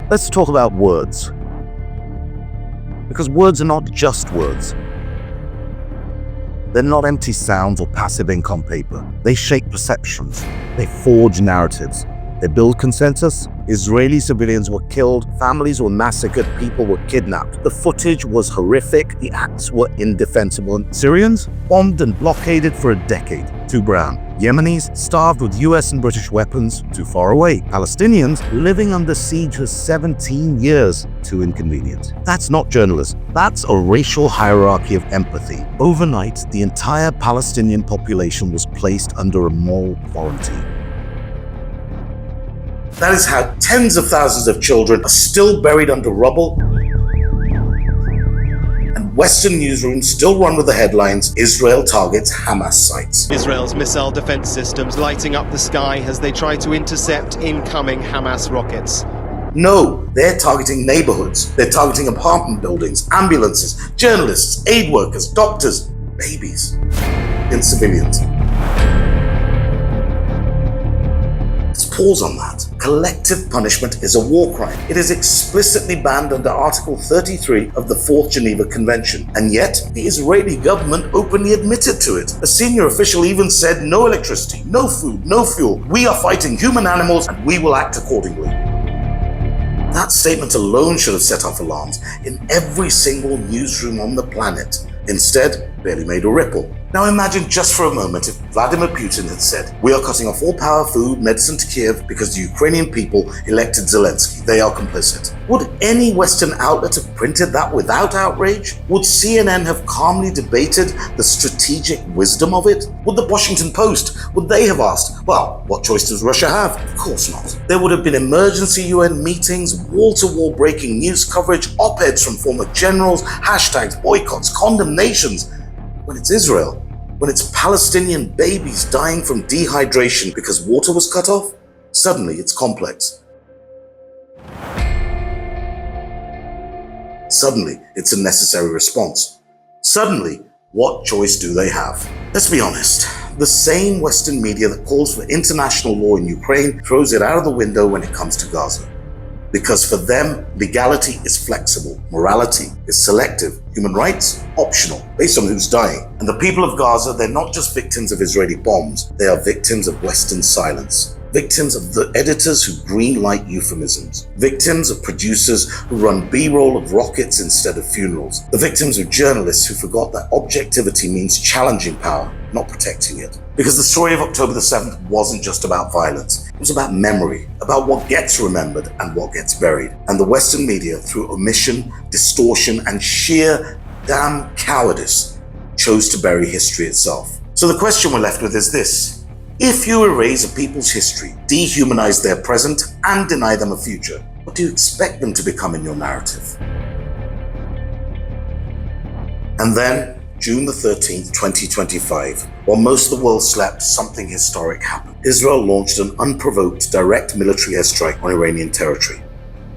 Let's talk about words. Because words are not just words. They're not empty sounds or passive ink on paper. They shape perceptions. They forge narratives. They build consensus. Israeli civilians were killed, families were massacred, people were kidnapped. The footage was horrific, the acts were indefensible. Syrians bombed and blockaded for a decade, too brown. Yemenis starved with US and British weapons, too far away. Palestinians living under siege for 17 years, too inconvenient. That's not journalism. That's a racial hierarchy of empathy. Overnight, the entire Palestinian population was placed under a moral quarantine. That is how tens of thousands of children are still buried under rubble, and Western newsrooms still run with the headlines, Israel targets Hamas sites. Israel's missile defense systems lighting up the sky as they try to intercept incoming Hamas rockets. No, they're targeting neighborhoods. They're targeting apartment buildings, ambulances, journalists, aid workers, doctors, babies, and civilians. Let's pause on that. Collective punishment is a war crime. It is explicitly banned under Article 33 of the 4th Geneva Convention. And yet, the Israeli government openly admitted to it. A senior official even said, no electricity, no food, no fuel. We are fighting human animals and we will act accordingly. That statement alone should have set off alarms in every single newsroom on the planet. Instead, barely made a ripple. Now imagine just for a moment if Vladimir Putin had said, we are cutting off all power, food, medicine to Kiev because the Ukrainian people elected Zelensky. They are complicit. Would any Western outlet have printed that without outrage? Would CNN have calmly debated the strategic wisdom of it? Would the Washington Post, would they have asked, well, what choice does Russia have? Of course not. There would have been emergency UN meetings, wall-to-wall breaking news coverage, op-eds from former generals, hashtags, boycotts, condemnations. When it's Israel, when it's Palestinian babies dying from dehydration because water was cut off, suddenly it's complex. Suddenly, it's a necessary response. Suddenly, what choice do they have? Let's be honest. The same Western media that calls for international law in Ukraine throws it out of the window when it comes to Gaza. Because for them, legality is flexible, morality is selective, human rights, optional, based on who's dying. And the people of Gaza, they're not just victims of Israeli bombs, they are victims of Western silence. Victims of the editors who greenlight euphemisms. Victims of producers who run B-roll of rockets instead of funerals. The victims of journalists who forgot that objectivity means challenging power, not protecting it. Because the story of October the 7th wasn't just about violence. It was about memory, about what gets remembered and what gets buried. And the Western media, through omission, distortion, and sheer damn cowardice, chose to bury history itself. So the question we're left with is this. If you erase a people's history, dehumanize their present, and deny them a future, what do you expect them to become in your narrative? And then, June the 13th, 2025, while most of the world slept, something historic happened. Israel launched an unprovoked direct military airstrike on Iranian territory.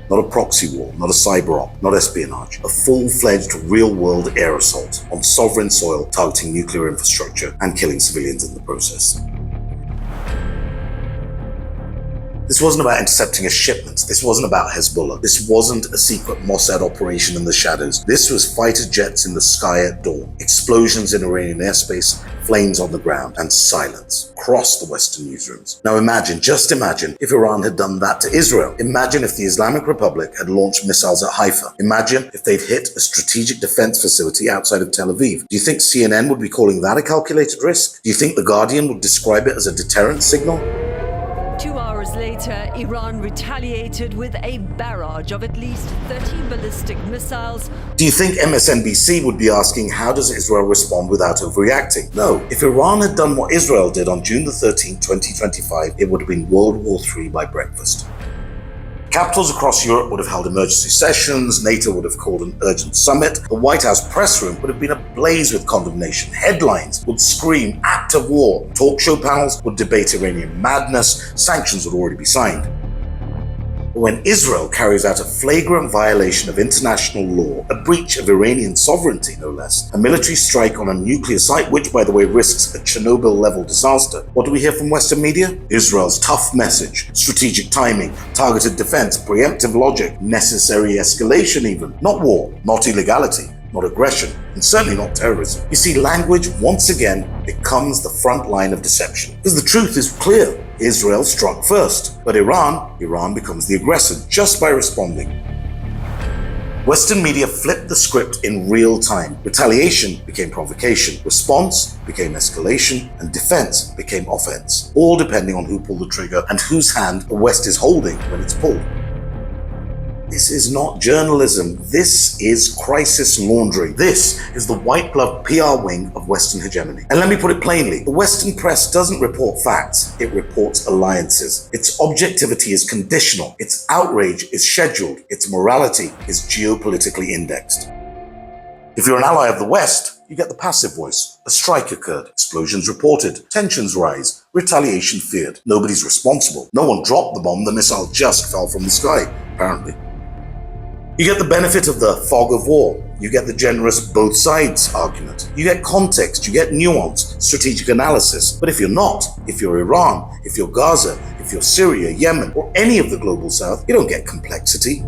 Not a proxy war, not a cyber op, not espionage, a full-fledged real-world air assault on sovereign soil targeting nuclear infrastructure and killing civilians in the process. This wasn't about intercepting a shipment. This wasn't about Hezbollah. This wasn't a secret Mossad operation in the shadows. This was fighter jets in the sky at dawn, explosions in Iranian airspace, flames on the ground, and silence across the Western newsrooms. Now imagine, just imagine, if Iran had done that to Israel. Imagine if the Islamic Republic had launched missiles at Haifa. Imagine if they'd hit a strategic defense facility outside of Tel Aviv. Do you think CNN would be calling that a calculated risk? Do you think The Guardian would describe it as a deterrent signal? 2 hours later, Iran retaliated with a barrage of at least 30 ballistic missiles. Do you think MSNBC would be asking, how does Israel respond without overreacting? No. If Iran had done what Israel did on June the 13th, 2025, it would have been World War III by breakfast. Capitals across Europe would have held emergency sessions, NATO would have called an urgent summit, the White House press room would have been ablaze with condemnation, headlines would scream act of war, talk show panels would debate Iranian madness, sanctions would already be signed. But when Israel carries out a flagrant violation of international law, a breach of Iranian sovereignty no less, a military strike on a nuclear site which, by the way, risks a Chernobyl-level disaster, what do we hear from Western media? Israel's tough message, strategic timing, targeted defense, preemptive logic, necessary escalation even. Not war, not illegality, not aggression, and certainly not terrorism. You see, language once again becomes the front line of deception. Because the truth is clear. Israel struck first, but Iran becomes the aggressor just by responding. Western media flipped the script in real time. Retaliation became provocation, response became escalation, and defense became offense, all depending on who pulled the trigger and whose hand the West is holding when it's pulled. This is not journalism. This is crisis laundry. This is the white glove PR wing of Western hegemony. And let me put it plainly, the Western press doesn't report facts, it reports alliances. Its objectivity is conditional, its outrage is scheduled, its morality is geopolitically indexed. If you're an ally of the West, you get the passive voice. A strike occurred, explosions reported, tensions rise, retaliation feared. Nobody's responsible. No one dropped the bomb, the missile just fell from the sky, apparently. You get the benefit of the fog of war. You get the generous both sides argument. You get context, you get nuance, strategic analysis. But if you're not, if you're Iran, if you're Gaza, if you're Syria, Yemen, or any of the global south, you don't get complexity.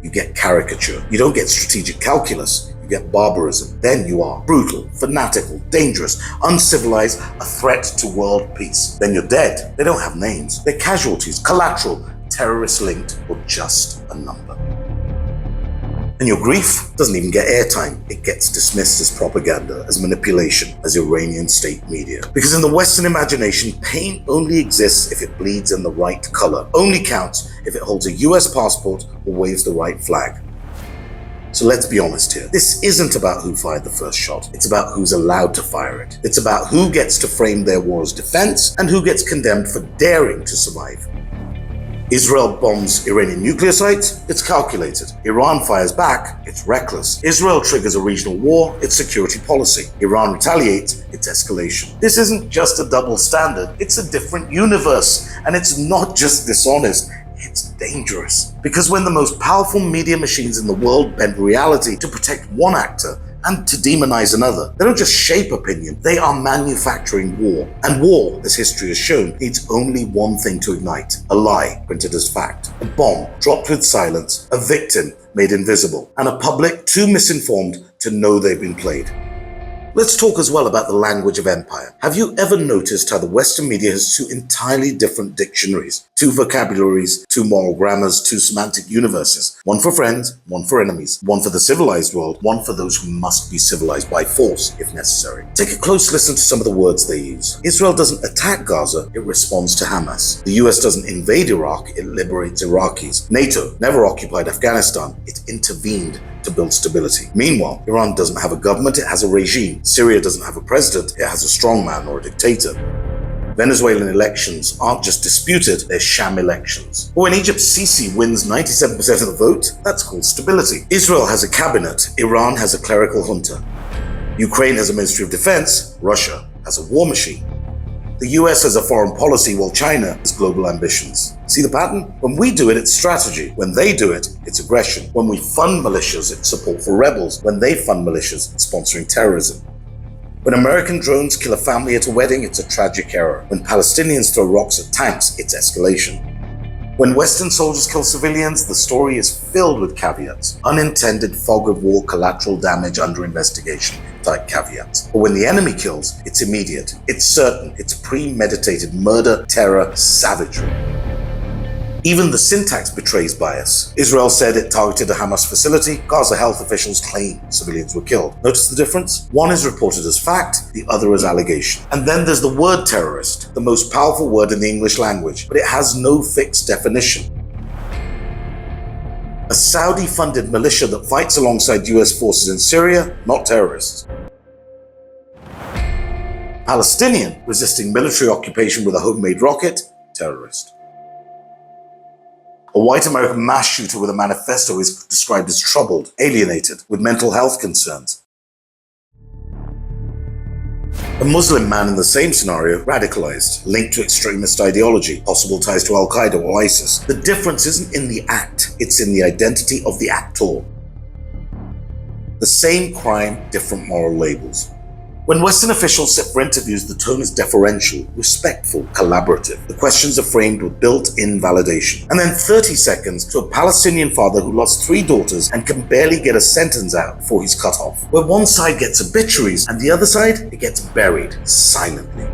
You get caricature. You don't get strategic calculus. You get barbarism. Then you are brutal, fanatical, dangerous, uncivilized, a threat to world peace. Then you're dead. They don't have names. They're casualties, collateral, terrorist linked, or just a number. And your grief doesn't even get airtime. It gets dismissed as propaganda, as manipulation, as Iranian state media. Because in the Western imagination, pain only exists if it bleeds in the right color, only counts if it holds a US passport or waves the right flag. So let's be honest here. This isn't about who fired the first shot. It's about who's allowed to fire it. It's about who gets to frame their war as defense and who gets condemned for daring to survive. Israel bombs Iranian nuclear sites, it's calculated. Iran fires back, it's reckless. Israel triggers a regional war, it's security policy. Iran retaliates, it's escalation. This isn't just a double standard, it's a different universe. And it's not just dishonest, it's dangerous. Because when the most powerful media machines in the world bend reality to protect one actor and to demonize another, they don't just shape opinion, they are manufacturing war. And war, as history has shown, needs only one thing to ignite: a lie printed as fact, a bomb dropped with silence, a victim made invisible, and a public too misinformed to know they've been played. Let's talk as well about the language of empire. Have you ever noticed how the Western media has two entirely different dictionaries, two vocabularies, two moral grammars, two semantic universes? One for friends, one for enemies, one for the civilized world, one for those who must be civilized by force if necessary. Take a close listen to some of the words they use. Israel doesn't attack Gaza, it responds to Hamas. The US doesn't invade Iraq, it liberates Iraqis. NATO never occupied Afghanistan, it intervened to build stability. Meanwhile, Iran doesn't have a government, it has a regime. Syria doesn't have a president, it has a strongman or a dictator. Venezuelan elections aren't just disputed, they're sham elections. But when Egypt's Sisi wins 97% of the vote, that's called stability. Israel has a cabinet, Iran has a clerical junta. Ukraine has a Ministry of Defense, Russia has a war machine. The US has a foreign policy while China has global ambitions. See the pattern? When we do it, it's strategy. When they do it, it's aggression. When we fund militias, it's support for rebels. When they fund militias, it's sponsoring terrorism. When American drones kill a family at a wedding, it's a tragic error. When Palestinians throw rocks at tanks, it's escalation. When Western soldiers kill civilians, the story is filled with caveats. Unintended fog of war, collateral damage under investigation type caveats. But when the enemy kills, it's immediate, it's certain, it's premeditated murder, terror, savagery. Even the syntax betrays bias. Israel said it targeted a Hamas facility. Gaza health officials claim civilians were killed. Notice the difference? One is reported as fact, the other as allegation. And then there's the word terrorist, the most powerful word in the English language, but it has no fixed definition. A Saudi-funded militia that fights alongside US forces in Syria, not terrorists. Palestinian resisting military occupation with a homemade rocket, terrorist. A white American mass shooter with a manifesto is described as troubled, alienated, with mental health concerns. A Muslim man in the same scenario, radicalized, linked to extremist ideology, possible ties to Al-Qaeda or ISIS. The difference isn't in the act, it's in the identity of the actor. The same crime, different moral labels. When Western officials sit for interviews, the tone is deferential, respectful, collaborative. The questions are framed with built-in validation. And then 30 seconds to a Palestinian father who lost 3 daughters and can barely get a sentence out before he's cut off. Where one side gets obituaries and the other side, it gets buried silently.